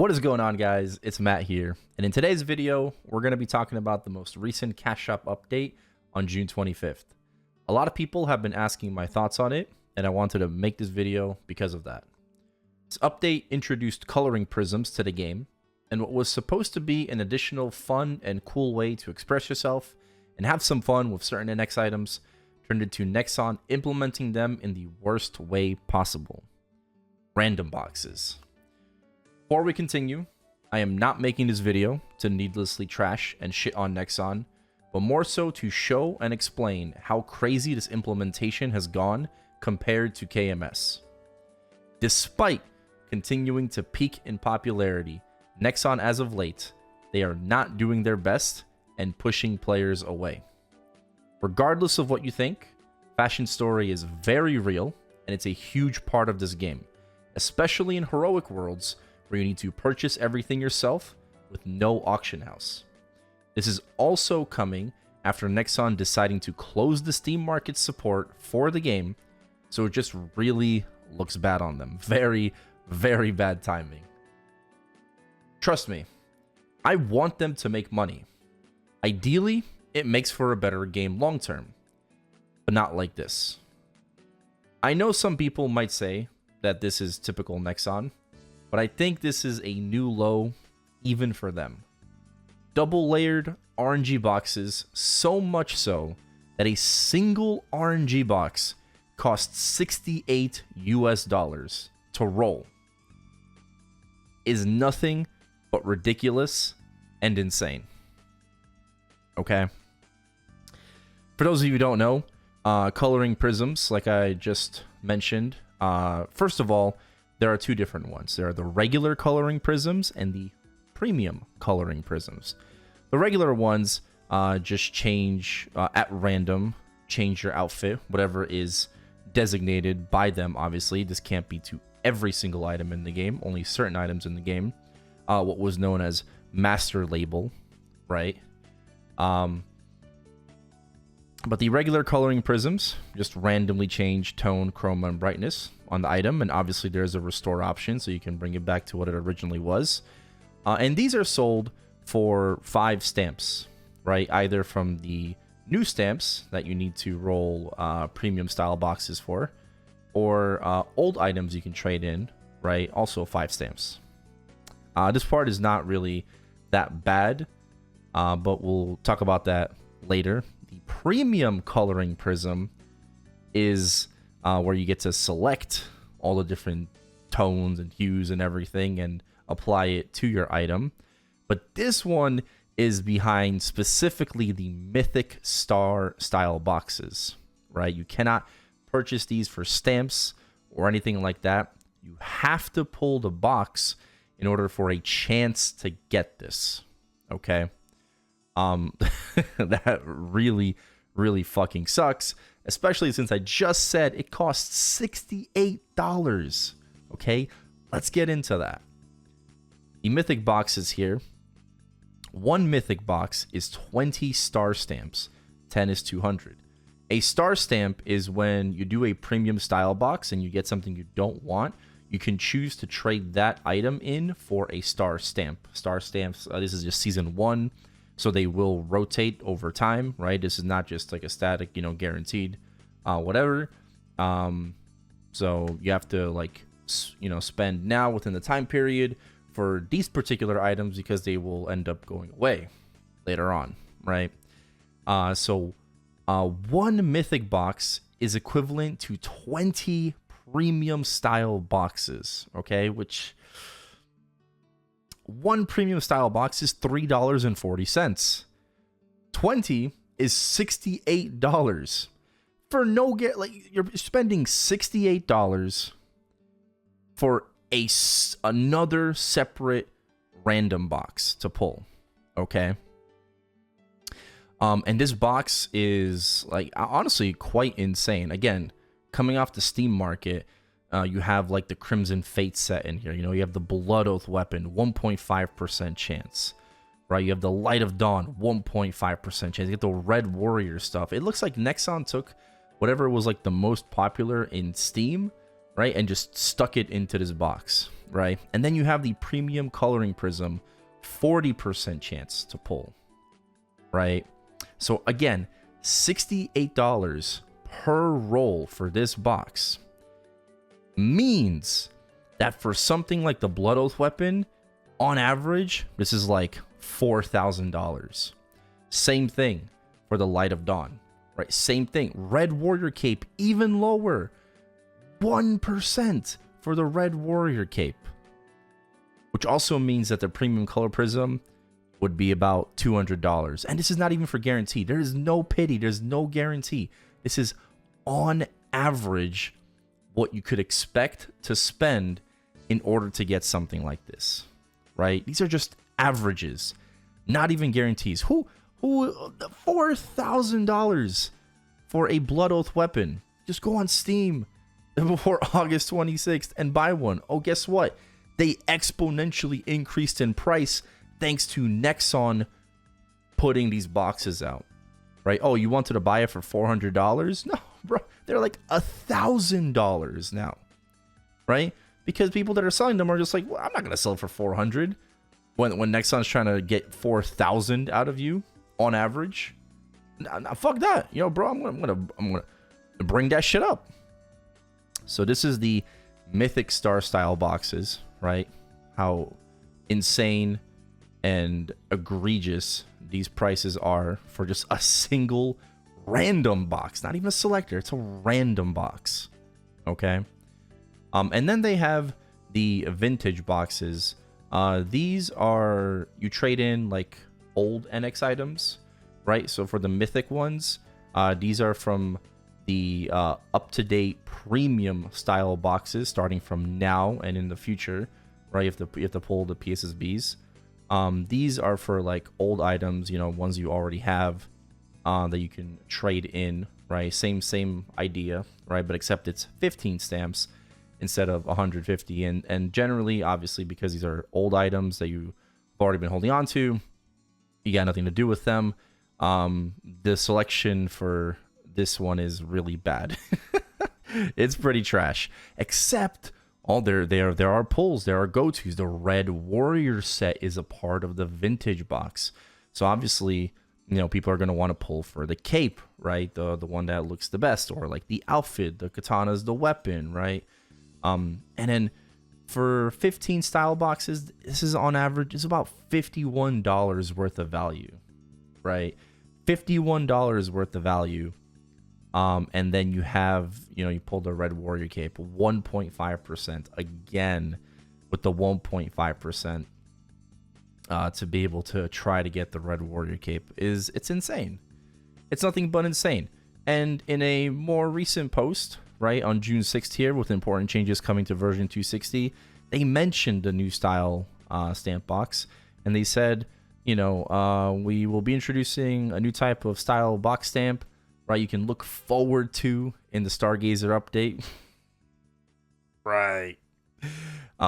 What is going on, guys? It's Matt here, and in today's video we're going to be talking about the most recent cash shop update on June 25th. A lot of people have been asking my thoughts on it, and I wanted to make this video because of that. This update introduced coloring prisms to the game, and what was supposed to be an additional fun and cool way to express yourself and have some fun with certain NX items turned into Nexon implementing them in the worst way possible. Random boxes. Before we continue, I am not making this video to needlessly trash and shit on Nexon, but more so to show and explain how crazy this implementation has gone compared to KMS. Despite continuing to peak in popularity, Nexon as of late, they are not doing their best and pushing players away. Regardless of what you think, Fashion Story is very real and it's a huge part of this game, especially in heroic worlds where you need to purchase everything yourself with no auction house. This is also coming after Nexon deciding to close the Steam Market support for the game, so it just really looks bad on them. Very, very bad timing. Trust me, I want them to make money. Ideally, it makes for a better game long term, but not like this. I know some people might say that this is typical Nexon, but I think this is a new low even for them. Double layered RNG boxes, so much so that a single RNG box costs $68 US to roll, is nothing but ridiculous and insane. Okay? For those of you who don't know, coloring prisms, like I just mentioned, first of all, there are two different ones. There are the regular coloring prisms and the premium coloring prisms. The regular ones just change at random, change your outfit, whatever is designated by them, obviously. This can't be to every single item in the game, only certain items in the game. What was known as master label, right? But the regular coloring prisms just randomly change tone, chroma, and brightness on the item, and obviously there's a restore option, so you can bring it back to what it originally was. And these are sold for 5 stamps, right? Either from the new stamps that you need to roll premium style boxes for, or old items you can trade in, right? Also 5 stamps. This part is not really that bad, but we'll talk about that later. The premium coloring prism is where you get to select all the different tones and hues and everything and apply it to your item. But this one is behind specifically the Mythic Star style boxes, right? You cannot purchase these for stamps or anything like that. You have to pull the box in order for a chance to get this, okay? That really fucking sucks, especially since I just said it costs $68. Okay, let's get into that. The mythic boxes here. One mythic box is 20 star stamps, 10 is 200. A star stamp is when you do a premium style box and you get something you don't want. You can choose to trade that item in for a star stamp. Star stamps, this is just season 1. So they will rotate over time, right? This is not just like a static, guaranteed, whatever. So you have to spend now within the time period for these particular items because they will end up going away later on, right? So one mythic box is equivalent to 20 premium style boxes, okay? Which one premium style box is $3.40. 20 is $68. For no get, you're spending $68 for another separate random box to pull, okay? And this box is honestly quite insane. Again, coming off the Steam Market, you have the Crimson Fate set in here. You have the Blood Oath weapon, 1.5% chance, right? You have the Light of Dawn, 1.5% chance. You get the Red Warrior stuff. It looks like Nexon took whatever was the most popular in Steam, right? And just stuck it into this box, right? And then you have the premium coloring prism, 40% chance to pull, right? So again, $68 per roll for this box means that for something like the Blood Oath weapon, on average, this is like $4,000. Same thing for the Light of Dawn, right? Same thing. Red Warrior Cape, even lower. 1% for the Red Warrior Cape. Which also means that the Premium Color Prism would be about $200. And this is not even for guarantee. There is no pity. There's no guarantee. This is on average what you could expect to spend in order to get something like this, right? These are just averages, not even guarantees. Who $4,000 for a Blood Oath weapon? Just go on Steam before August 26th and buy one. Oh, guess what? They exponentially increased in price thanks to Nexon putting these boxes out, right? Oh, you wanted to buy it for $400? No, bro, they're like $1,000 now, right? Because people that are selling them are just like, well, I'm not gonna sell it for $400 when Nexon's trying to get $4,000 out of you on average. Nah, fuck that, bro. I'm gonna bring that shit up. So this is the Mythic Star style boxes, right? How insane and egregious these prices are for just a single random box. Not even a selector, it's a random box. Okay. And then they have the vintage boxes. These are, you trade in like old NX items, right? So for the mythic ones, these are from the up-to-date premium style boxes starting from now and in the future, right? You have to pull the PSSBs. These are for like old items, ones you already have that you can trade in, right? Same idea, right? But except it's 15 stamps instead of 150. And generally, obviously, because these are old items that you've already been holding on to, you got nothing to do with them. The selection for this one is really bad. It's pretty trash. Except there are pulls, there are go-tos. The Red Warrior set is a part of the vintage box. So obviously, people are going to want to pull for the cape, right? The one that looks the best, or like the outfit, the katana's the weapon, right? And then for 15 style boxes, this is on average, it's about $51 worth of value, right? $51 worth of value. And then you have, you pull the Red Warrior Cape, 1.5% again with the 1.5% to be able to try to get the Red Warrior Cape it's insane. It's nothing but insane. And in a more recent post, right, on June 6th here, with important changes coming to version 260, they mentioned the new style stamp box, and they said, we will be introducing a new type of style box stamp, right, you can look forward to in the Stargazer update. Right.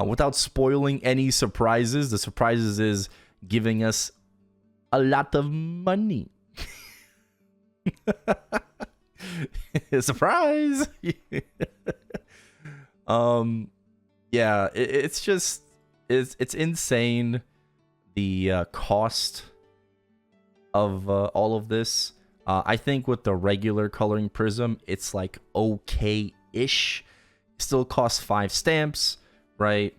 Without spoiling any surprises, the surprises is giving us a lot of money. Surprise. Yeah, it's insane, the cost of all of this. I think with the regular coloring prism, it's like okay-ish. Still costs 5 stamps, right?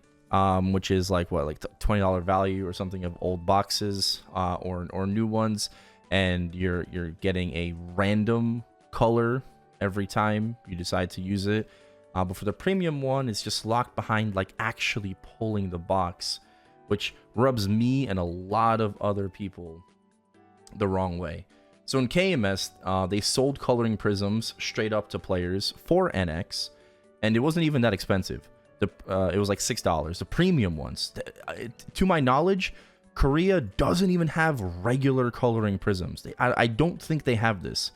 Which is like what, like $20 value or something of old boxes, or new ones, and you're getting a random color every time you decide to use it. But for the premium one, it's just locked behind like actually pulling the box, which rubs me and a lot of other people the wrong way. So in KMS, they sold coloring prisms straight up to players for NX, and it wasn't even that expensive. It was like $6. The premium ones, to my knowledge, Korea doesn't even have regular coloring prisms. I don't think they have this.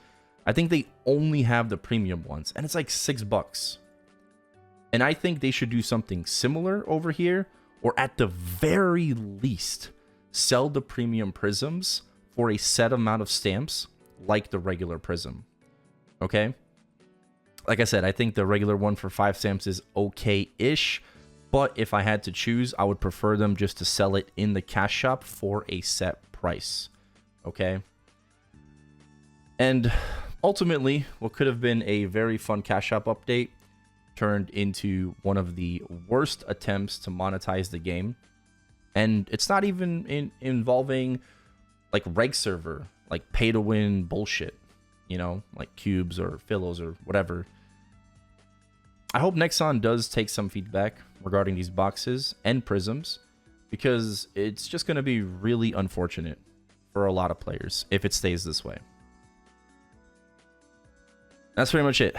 I think they only have the premium ones, and it's like $6. And I think they should do something similar over here, or at the very least, sell the premium prisms for a set amount of stamps like the regular prism. Okay? Like I said, I think the regular one for 5 stamps is okay-ish, but if I had to choose, I would prefer them just to sell it in the cash shop for a set price. Okay? And ultimately, what could have been a very fun cash shop update turned into one of the worst attempts to monetize the game. And it's not even involving like reg server, like pay to win bullshit, you know, like cubes or philos or whatever. I hope Nexon does take some feedback regarding these boxes and prisms, because it's just going to be really unfortunate for a lot of players if it stays this way. That's pretty much it.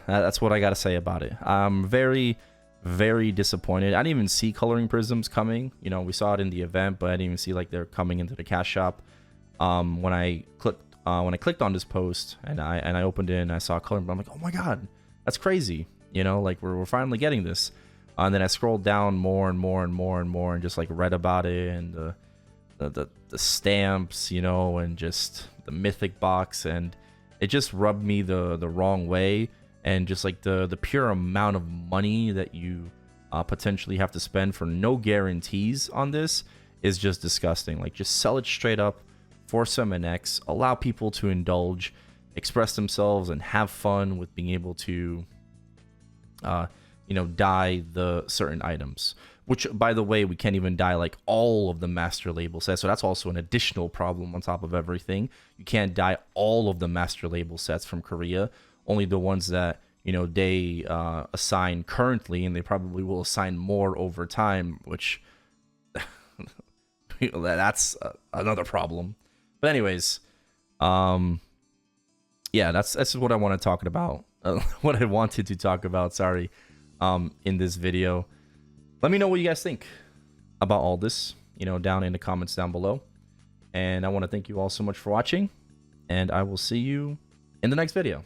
That's what I got to say about it. I'm very, very disappointed. I didn't even see coloring prisms coming. You know, we saw it in the event, but I didn't even see like they're coming into the cash shop. When I clicked on this post and I opened it and I saw coloring, I'm like, oh my god, that's crazy. You know, like we're finally getting this. And then I scrolled down more and more and more and more and just like read about it and the stamps, you know, and just the mythic box, and it just rubbed me the wrong way. And just like the pure amount of money that you potentially have to spend for no guarantees on this is just disgusting. Like, just sell it straight up, force some NX, allow people to indulge, express themselves, and have fun with being able to you know, dye the certain items, which, by the way, we can't even dye like all of the master label sets. So that's also an additional problem on top of everything. You can't dye all of the master label sets from Korea, only the ones that, you know, they assign currently, and they probably will assign more over time, which that's another problem. But anyways, yeah, that's what I want to talk about. What I wanted to talk about, sorry, in this video. Let me know what you guys think about all this, you know, down in the comments down below. And I want to thank you all so much for watching, and I will see you in the next video.